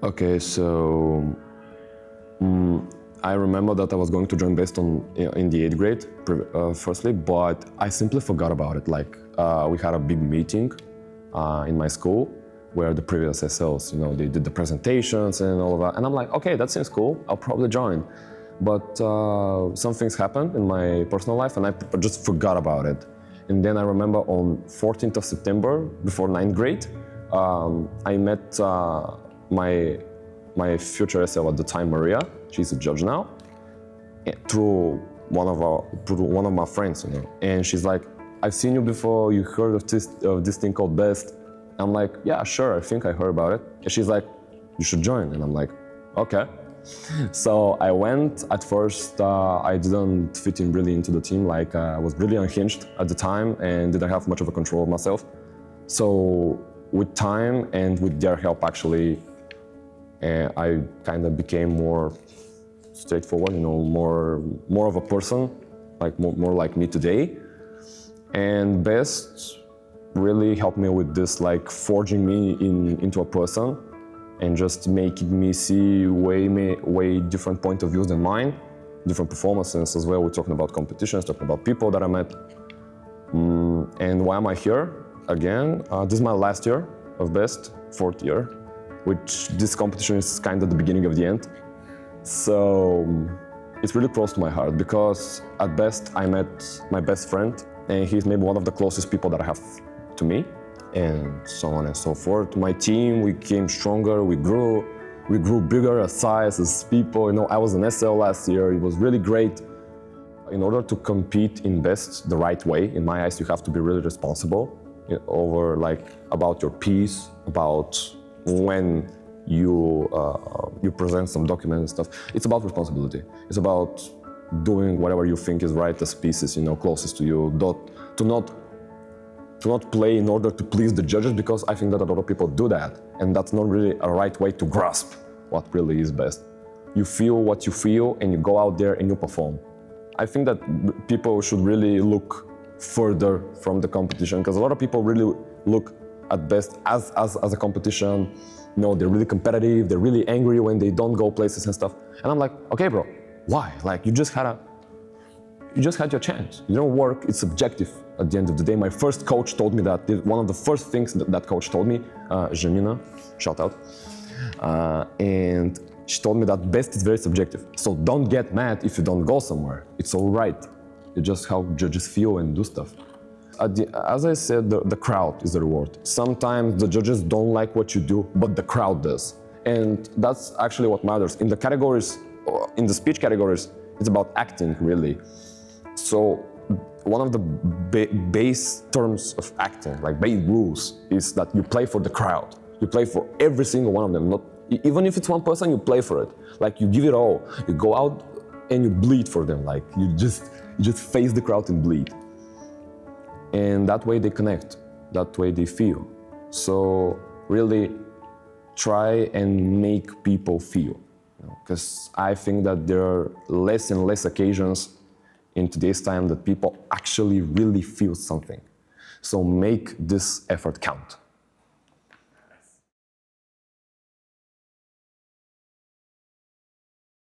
Okay, so I remember that I was going to join Best in the 8th grade, firstly, but I simply forgot about it. Like, we had a big meeting in my school where the previous SLs, they did the presentations and all of that. And I'm like, okay, that seems cool, I'll probably join. But some things happened in my personal life and I just forgot about it. And then I remember on 14th of September, before 9th grade, I met my future SL at the time, Maria. She's a judge now, through one of my friends, And she's like, I've seen you before, you heard of this thing called Best. I'm like, yeah, sure, I think I heard about it. And she's like, you should join. And I'm like, okay. So I went. At first, I didn't fit in really into the team. Like, I was really unhinged at the time and didn't have much of a control of myself. So with time and with their help, actually, I kind of became more straightforward, more of a person, like more like me today. And Best really helped me with this, like forging me into a person and just making me see way different point of views than mine, different performances as well. We're talking about competitions, talking about people that I met. And why am I here again? This is my last year of Best, 4th year, which this competition is kind of the beginning of the end. So it's really close to my heart because at Best I met my best friend and he's maybe one of the closest people that I have to me, and so on and so forth. My team, we came stronger, we grew bigger as size, as people. I was an SL last year, it was really great. In order to compete in Best the right way, in my eyes, you have to be really responsible about your piece, about when you present some documents and stuff. It's about responsibility. It's about doing whatever you think is right as pieces, closest to you. To not play in order to please the judges, because I think that a lot of people do that, and that's not really a right way to grasp what really is best. You feel what you feel, and you go out there and you perform. I think that people should really look further from the competition, because a lot of people really look at Best as a competition. They're really competitive, they're really angry when they don't go places and stuff. And I'm like, okay, bro, why? Like, you just had your chance. You don't work, it's subjective at the end of the day. My first coach told me that. One of the first things that coach told me, Janina, shout out, and she told me that Best is very subjective. So don't get mad if you don't go somewhere. It's all right. It's just how judges feel and do stuff. As I said, the crowd is the reward. Sometimes the judges don't like what you do, but the crowd does. And that's actually what matters. In the categories, in the speech categories, it's about acting, really. So one of the base terms of acting, like base rules, is that you play for the crowd. You play for every single one of them. Even if it's one person, you play for it. Like, you give it all. You go out and you bleed for them. Like, you just face the crowd and bleed. And that way they connect. That way they feel. So really try and make people feel. Because I think that there are less and less occasions in today's time that people actually really feel something. So make this effort count.